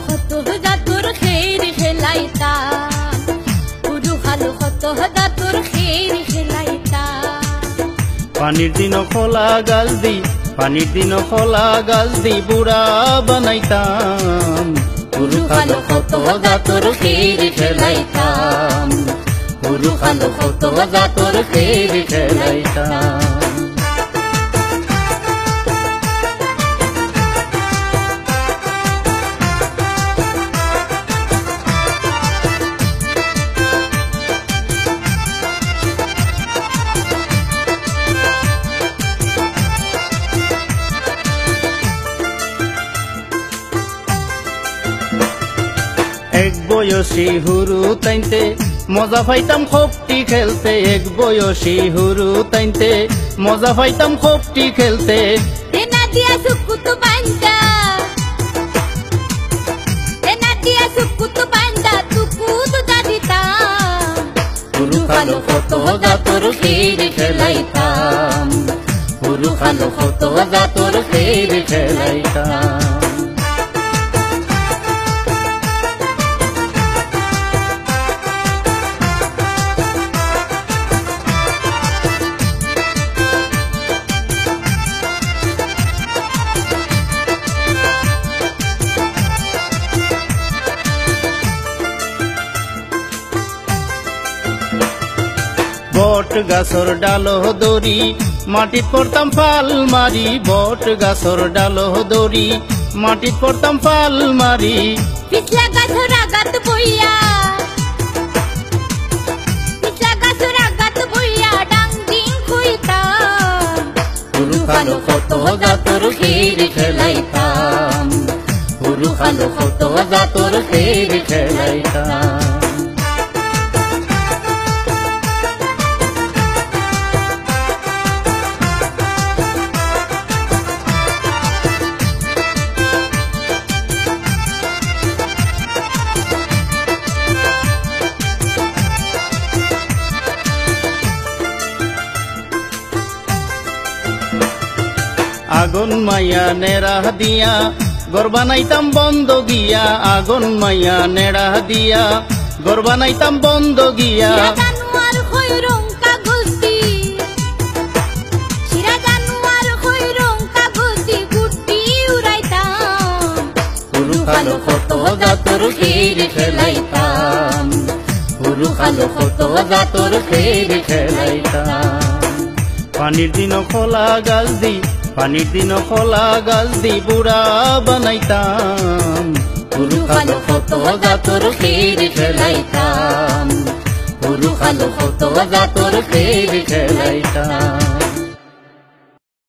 কত জাতুর খের খেলাইতাম, পুরু খালো কত জাতুর খের খেলাইতাম। পানির দিন খোলা গাল দি, পানির দিন খোলা গাল দি বুড়া বানাইতাম, পুরু খালো কত জাতুর খের খেলাইতাম, পুরু খালো কত জাতুর খের খেলাইতাম। এক বয়সী হুরু তাইতে মজা পাইতাম খোপটি খেলতে, এক বয়সী হুরু তাইতে মজা পাইতাম খোপটি খেলতে। তেনা দিয়া সুকুত বান্দা, তেনা দিয়া সুকুত বান্দা তুকু দুধা দিতাম, পুরু খালো কত জাতুর খের খেলাইতাম, পুরু খালো কত জাতুর খের খেলাইতাম। বট গাছর ডালো দড়ি মাটিত পড়তাম ফাল মারি, বট গাছর ডালো দড়ি মাটিত পড়তাম ফাল মারি। পিছলা গাছর আগাত বইয়া, পিছলা গাছর আগাত বইয়া ডাং ডিং খুইতাম, পুরু খালো কত জাতুর খের খেলাইতাম, পুরু খালো কত জাতুর খের খেলাইতাম। আগুন মাইয়া নেড়া দিয়া ঘর বানাইতাম বন্ধ গিয়া, আগুন মাইয়া নেড়া দিয়া ঘর বানাইতাম বন্ধ গিয়া। জানুয়ার হই রং কাগজ দি, শিরা জানুয়ার হই রং কাগজ দি গুটি উড়াইতাম, পুরু খালো কত জাতুর খের খেলাইতাম, পুরু খালো কত জাতুর খের খেলাইতাম। পানির দিন খোলা গাল দি, পানির দিন খোলা গাল দি বুড়া বানাইতাম, পুরু খালো কত জাতুর খের খেলাইতাম, পুরু খালো কত জাতুর খের খেলাইতাম।